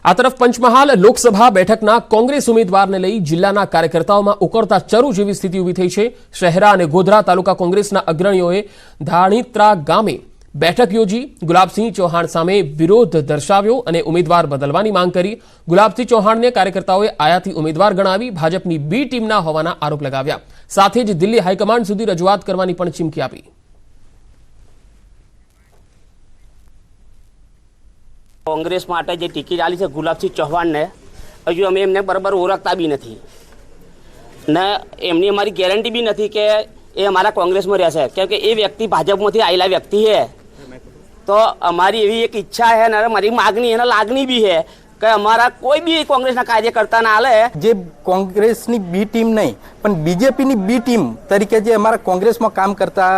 આ તરફ પંચમહાલ લોકસભા બેઠકના કોંગ્રેસ ઉમેદવારને લઈ જિલ્લાના કાર્યકર્તાઓમાં ઉકળતા ચરુ જેવી સ્થિતિ ઊભી થઈ છે। શહેરા અને ગોધરા તાલુકા કોંગ્રેસના અગ્રણીઓએ ધાણીત્રા ગામે બેઠક યોજી ગુલાબસિંહ ચૌહાણ સામે વિરોધ દર્શાવ્યો અને ઉમેદવાર બદલવાની માંગ કરી। ગુલાબસિંહ ચૌહાણને કાર્યકર્તાઓએ આયાતી ઉમેદવાર ગણાવી ભાજપની બી ટીમના હોવાના આરોપ લગાવ્યા। સાથે જ દિલ્હી હાઈકમાન્ડ સુધી રજૂઆત કરવાની પણ ચીમકી આપી। कांग्रेस माटे जे टिकિટ आली है गुलाबसिंह चौहान ने हजू अमे एमने बराबर ओळखता भी नहीं ने एमनी अमारी गेरंटी भी नहीं कि ये अमारा कांग्रेस में रहेशे क्योंकि ये व्यक्ति भाजप में आयेला व्यक्ति है। तो अमारी एवी एक इच्छा है ने मारी मागणी है लागणी भी है कि अमारा कोई भी कांग्रेस कार्यकर्ता ना आले जे कांग्रेस बी टीम नहीं पण बीजेपी बी टीम तरीके जे अमारा कांग्रेस में काम करता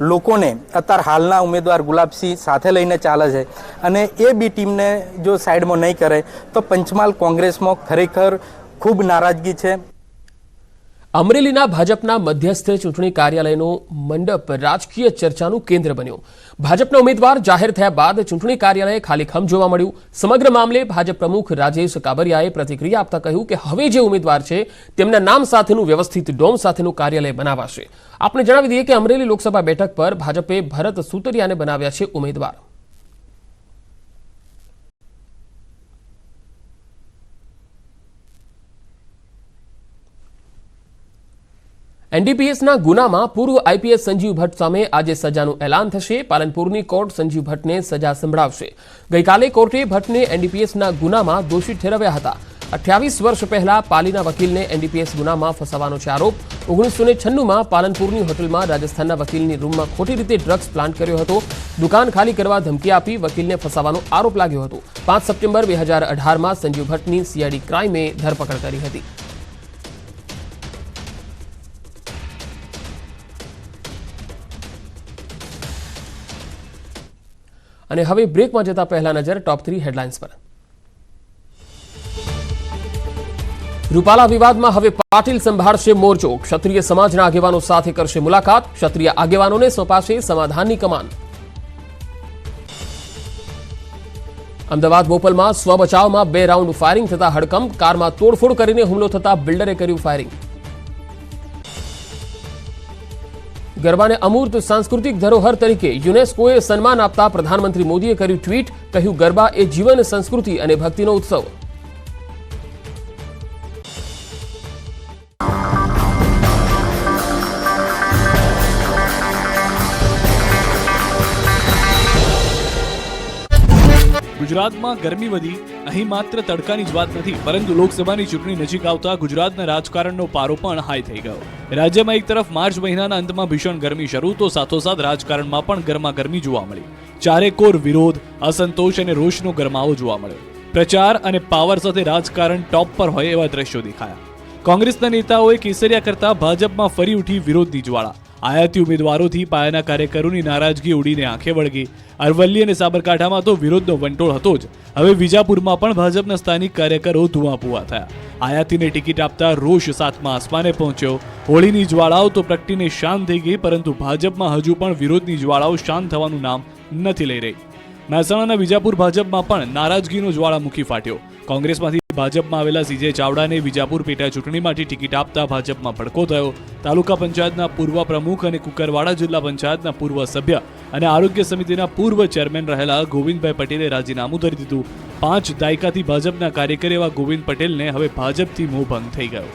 लोगों ने अत्यार हालना उम्मीदवार गुलाबसिंह साथे लईने चाले छे अने ए बी टीम ने जो साइड में नहीं करे तो पंचमहाल कांग्रेस में खरेखर खूब नाराजगी छे। અમરેલીના ભાજપના મધ્યસ્થ ચૂંટણી કાર્યાલયનો મંડપ રાજકીય ચર્ચાનું કેન્દ્ર બન્યો। ભાજપના ઉમેદવાર જાહેર થયા બાદ ચૂંટણી કાર્યાલય ખાલીખમ જોવા મળ્યું। સમગ્ર મામલે ભાજપ પ્રમુખ રાજેશ કાબરિયાએ પ્રતિક્રિયા આપતા કહ્યું કે હવે જે ઉમેદવાર છે તેમના નામ સાથેનું વ્યવસ્થિત ડોમ સાથેનું કાર્યાલય બનાવાશે। આપણે જણાવી દઈએ કે અમરેલી લોકસભા બેઠક પર ભાજપે ભરત સુતરિયાને બનાવ્યા છે ઉમેદવાર। एनडीपीएसના ગુનામાં પૂર્વ આઈપીએસ સંજીવ ભટ્ટ સામે આજે સજાનું એલાન થશે। પાલનપુરની કોર્ટ સંજીવ ભટ્ટને સજા સંભળાવશે। ગઈકાલે કોર્ટે ભટ્ટને એનડીપીએસના ગુનામાં દોષી ઠેરવ્યા હતા। 28 વર્ષ પહેલા પાલીના વકીલને એનડીપીએસ ગુનામાં ફસાવાનો છે આરોપ। 1996માં પાલનપુરની હોટલમાં રાજસ્થાનના વકીલની રૂમમાં ખોટી રીતે ડ્રગ્સ પ્લાન્ટ કર્યો હતો। દુકાન ખાલી કરવા ધમકી આપી વકીલને ફસાવાનો આરોપ લાગ્યો હતો। 5 સપ્ટેમ્બર 2018માં સંજીવ ભટ્ટની સીઆઈડી ક્રાઇમે ધરપકડ કરી હતી। અને હવે બ્રેકમાં જતા પહેલા નજર ટોપ 3 હેડલાઇન્સ પર। રૂપાલા વિવાદમાં હવે પાટીલ સંભાળશે મોરચો। ક્ષત્રિય સમાજના આગેવાનો સાથે કરશે મુલાકાત। ક્ષત્રિય આગેવાનોને સોંપાશે સમાધાનની કમાન। અમદાવાદ બોપલમાં સ્વબચાવમાં 2 રાઉન્ડ ફાયરિંગ થતા હડકંપ। કારમાં તોડફોડ કરીને હુમલો થતા બિલ્ડરે કર્યું ફાયરિંગ। ગરબાને અમૂર્ત સાંસ્કૃતિક ધરોહર તરીકે યુનેસ્કોએ સન્માન આપતા પ્રધાનમંત્રી મોદીએ કર્યું ટ્વીટ। કહ્યું ગરબા એ જીવન સંસ્કૃતિ અને ભક્તિનો ઉત્સવ। ગુજરાતમાં ગરમી વધી અહીં માત્ર તડકાની જ વાત નથી પરંતુ લોકસભાની ચૂંટણી નજીક આવતા ગુજરાતના રાજકારણનો પારો પણ હાઈ થઈ ગયો। રાજ્યમાં એક તરફ માર્ચ મહિનાના અંતમાં ભીષણ ગરમી શરૂ તો સાથોસાથ રાજકારણમાં પણ ગરમાગરમી જોવા મળી। ચારેકોર વિરોધ असंतोष અને રોષનો ગરમાવો જોવા મળ્યો। પ્રચાર અને પાવર સાથે રાજકારણ ટોપ પર હોય એવા દ્રશ્યો દેખાયા। કોંગ્રેસના નેતાઓએ કેસરિયા કરતા ભાજપમાં ફરી ઉઠી વિરોધની જ્વાળા। આયાતી ઉમેદવારોથી પાયાના કાર્યકરોની નારાજગી ઉડીને આંખે વળગી। અરવલ્લી અને સાબરકાંઠામાં તો વિરોધનો વંટોળ હતો જ। હવે વિજાપુરમાં પણ ભાજપના સ્થાનિક કાર્યકરો ધુઆપુઆ થયા। આયાતીને ટિકિટ આપતા રોષ સાતમા આસમાને પહોંચ્યો। હોળીની જ્વાળાઓ તો પ્રગટીને શાંત થઈ ગઈ પરંતુ ભાજપમાં હજુ પણ વિરોધની જ્વાળાઓ શાંત થવાનું નામ નથી લઈ રહી। મહેસાણાના વિજાપુર ભાજપમાં પણ નારાજગીનો જ્વાળામુખી ફાટ્યો। કોંગ્રેસમાંથી ભાજપમાં આવેલા સીજે ચાવડાને વિજાપુર પેટા ચૂંટણીમાંથી ટિકિટ આપતા ભાજપમાં ભડકો થયો। તાલુકા પંચાયતના પૂર્વ પ્રમુખ અને કુકરવાડા જિલ્લા પંચાયતના પૂર્વ સભ્ય અને આરોગ્ય સમિતિના પૂર્વ ચેરમેન રહેલા ગોવિંદભાઈ પટેલે રાજીનામું ધરી દીધું। 5 દાયકાથી ભાજપના કાર્યકર એવા ગોવિંદ પટેલને હવે ભાજપથી મોહભંગ થઈ ગયો।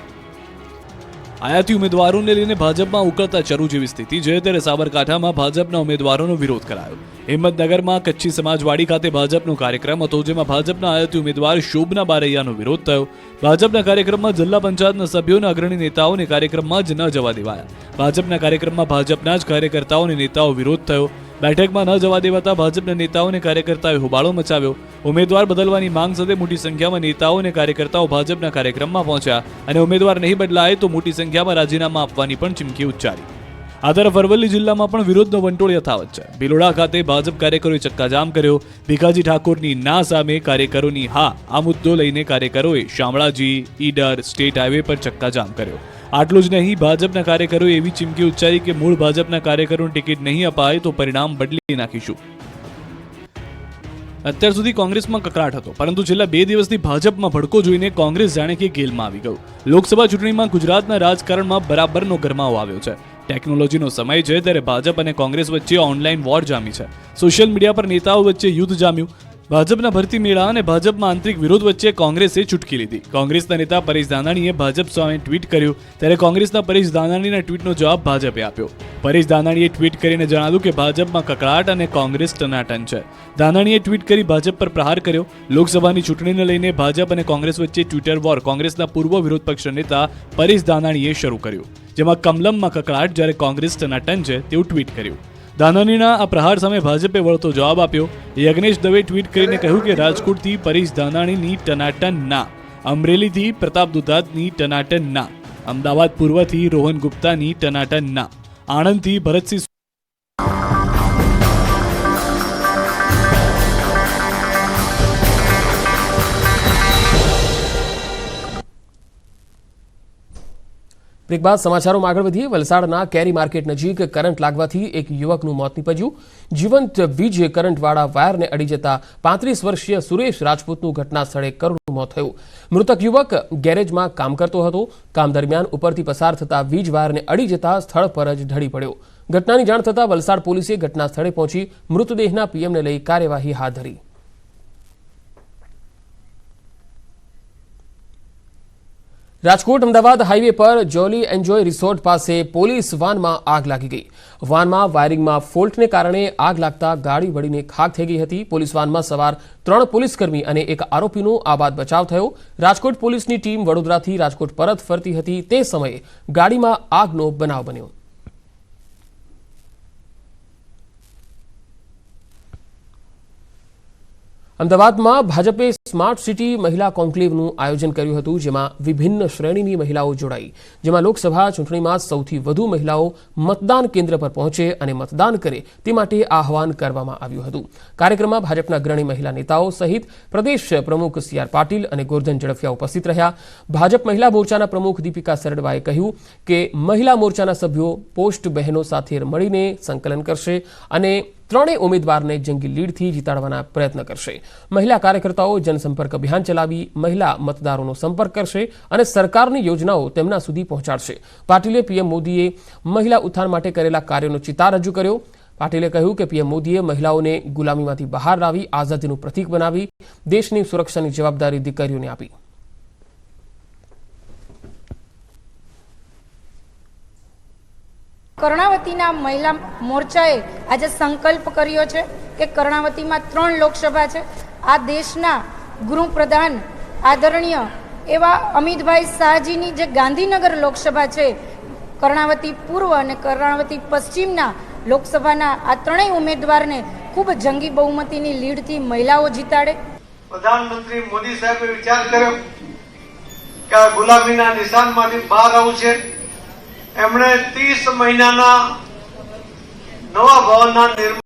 આયાતી ઉમેદવારોને લઈને ભાજપમાં ઉકળતા ચરુ જેવી સ્થિતિ છે ત્યારે સાબરકાંઠામાં ભાજપના ઉમેદવારોનો વિરોધ કરાયો। હિંમતનગરમાં કચ્છી સમાજવાડી ખાતે ભાજપનો કાર્યક્રમ હતો જેમાં ભાજપના આયાતી ઉમેદવાર શોભના બારૈયાનો વિરોધ થયો। ભાજપના કાર્યક્રમમાં જિલ્લા પંચાયતના સભ્યોના અગ્રણી નેતાઓને કાર્યક્રમમાં જ ન જવા દેવાયા। ભાજપના કાર્યક્રમમાં ભાજપના જ કાર્યકર્તાઓ અને નેતાઓ વિરોધ થયો। બેઠકમાં ન જવા દેવાતા ભાજપના નેતાઓને કાર્યકર્તાઓએ હોબાળો મચાવ્યો। ઉમેદવાર બદલવાની માંગ સાથે મોટી સંખ્યામાં નેતાઓ અને કાર્યકર્તાઓ ભાજપના કાર્યક્રમમાં પહોંચ્યા અને ઉમેદવાર નહીં બદલાય તો મોટી સંખ્યામાં રાજીનામા આપવાની પણ ચીમકી ઉચ્ચારી। આ તરફ અરવલ્લી જિલ્લામાં પણ વિરોધનો વંટોળ યથાવત છે। ભિલોડા ખાતે ભાજપ કાર્યકરોએ ચક્કાજામ કર્યો। ભીખાજી ઠાકોરની ના સામે કાર્યકરોની હા આ મુદ્દો લઈને કાર્યકરોએ શામળાજી ઈડર સ્ટેટ હાઈવે પર ચક્કાજામ કર્યો। આટલું જ નહીં ભાજપના કાર્યકરોએ એવી ચીમકી ઉચ્ચારી કે મૂળ ભાજપના કાર્યકરોને ટિકિટ નહીં અપાય તો પરિણામ બદલી નાખીશું। અત્યાર સુધી કોંગ્રેસમાં કકળાટ હતો, પરંતુ છેલ્લા 2 દિવસથી ભાજપમાં ભડકો જોઈને કોંગ્રેસ જાણે કે ગેલમાં આવી ગયું. લોકસભા ચૂંટણીમાં ગુજરાતના રાજકારણમાં બરાબરનો ગરમાવો આવ્યો છે. ટેકનોલોજીનો સમય છે ત્યારે ભાજપ અને કોંગ્રેસ વચ્ચે ઓનલાઈન વોર જામી છે. સોશિયલ મીડિયા પર નેતાઓ વચ્ચે યુદ્ધ જામ્યું. ભાજપના ભરતી મેળા અને ભાજપમાં આંતરિક વિરોધ વચ્ચે કોંગ્રેસે ચૂટકી લીધી. કોંગ્રેસના નેતા પરેશ ધાનાણીએ ભાજપ સામે ટ્વીટ કર્યું, ત્યારે કોંગ્રેસના પરેશ ધાનાણીના ટ્વીટનો જવાબ ભાજપે આપ્યો. પરેશ ધાનાણીએ ટ્વીટ કરીને જણાવ્યું કે ભાજપમાં કકળાટ અને કોંગ્રેસ ટનાટન છે. ધાનાણીએ ટ્વીટ કરી ભાજપ પર પ્રહાર કર્યો. લોકસભાની ચૂંટણીને લઈને ભાજપ અને કોંગ્રેસ વચ્ચે ટ્વિટર વોર કોંગ્રેસના પૂર્વ વિરોધ પક્ષ નેતા પરેશ ધાનાણીએ શરૂ કર્યું, જેમાં કમલમમાં કકળાટ જ્યારે કોંગ્રેસ ટનાટન છે તેવું ટ્વીટ કર્યું. ધાનાણીના આ પ્રહાર સામે ભાજપે વળતો જવાબ આપ્યો. યજ્ઞેશ દવે ટ્વીટ કરીને કહ્યું કે રાજકોટથી પરેશ ધાનાણીની ટનાટન ના, અમરેલીથી પ્રતાપ દુધાતની ટનાટન ના, અમદાવાદ પૂર્વથી રોહન ગુપ્તાની ટનાટન ના, આણંદથી ભરતસિંહ બ્રેક બાદ સમાચારોમાં આગળ વધીએ. વલસાડના કેરી માર્કેટ નજીક કરંટ લાગવાથી એક યુવકનું મોત નીપજ્યું. જીવંત વીજ કરંટવાળા વાયરને અડી જતા 35 વર્ષીય સુરેશ રાજપૂતનું ઘટના સ્થળે કરુણ મોત થયું. મૃતક યુવક ગેરેજમાં કામ કરતો હતો. કામ દરમિયાન ઉપરથી પસાર થતા વીજ વાયરને અડી જતા સ્થળ પર જ ઢળી પડ્યો. ઘટનાની જાણ થતાં વલસાડ પોલીસે ઘટના સ્થળે પહોંચી મૃતદેહના પીએમને લઈ કાર્યવાહી હાથ ધરી. રાજકોટ અમદાવાદ હાઈવે પર જોલી એન્જોય રિસોર્ટ પાસે પોલીસ વાનમાં આગ લાગી ગઈ. વાનમાં વાયરિંગમાં ફોલ્ટને કારણે આગ લાગતા ગાડી બળીને ખાખ થઈ ગઈ હતી. પોલીસ વાનમાં સવાર 3 પોલીસકર્મી અને એક આરોપીનો આબાદ બચાવ થયો. રાજકોટ પોલીસની ટીમ વડોદરાથી રાજકોટ પરત ફરતી હતી તે સમયે ગાડીમાં આગનો બનાવ બન્યો. અમદાવાદમાં ભાજપે સ્માર્ટ સિટી મહિલા કોન્ક્લેવનું આયોજન કર્યું હતું, જેમાં વિભિન્ન શ્રેણીની મહિલાઓ જોડાઈ. જેમાં લોકસભા ચૂંટણીમાં સૌથી વધુ મહિલાઓ મતદાન કેન્દ્ર પર પહોંચે અને મતદાન કરે તે માટે આહવાન કરવામાં આવ્યું હતું. કાર્યક્રમમાં ભાજપના અગ્રણી મહિલા નેતાઓ સહિત પ્રદેશ પ્રમુખ CR પાટીલ અને ગોરધન ઝડફિયા ઉપસ્થિત રહ્યા. ભાજપ મહિલા મોરચાના પ્રમુખ દીપિકા સરડવાએ કહ્યું કે મહિલા મોરચાના સભ્યો પોસ્ટ બહેનો સાથે મળીને સંકલન કરશે અને 3 ઉમેદવારને જંગી લીડથી જીતાડવાના પ્રયત્ન કરશે. મહિલા કાર્યકર્તાઓ જનસંપર્ક અભિયાન ચલાવી મહિલા મતદારોનો સંપર્ક કરશે અને સરકારની યોજનાઓ તેમના સુધી પહોંચાડશે. પાટીલે પીએમ મોદીએ મહિલા ઉત્થાન માટે કરેલા કાર્યોનો ચિતાર રજૂ કર્યો. પાટીલે કહ્યું કે પીએમ મોદીએ મહિલાઓને ગુલામીમાંથી બહાર લાવી આઝાદીનું પ્રતીક બનાવી દેશની સુરક્ષાની જવાબદારી દીકરીઓને આપી. કર્ણાવતીના મહિલા મોરચાએ આજે સંકલ્પ કર્યો છે કે કર્ણાવતીમાં 3 લોકસભા છે. આ દેશના ગૃહપ્રધાન આદરણીય એવા અમિતભાઈ શાહજીની જે ગાંધીનગર લોકસભા છે, કર્ણાવતી પૂર્વ અને કર્ણાવતી પશ્ચિમના લોકસભાના આ 3 ઉમેદવારને ખૂબ જંગી બહુમતીની લીડથી મહિલાઓ જીતાડે. પ્રધાનમંત્રી મોદી સાહેબે વિચાર કર્યો કે આ ગુલામીના નિશાનમાંથી બહાર આવવું છે. એમણે 30 મહિનાના નવા ભવનના નિર્માણ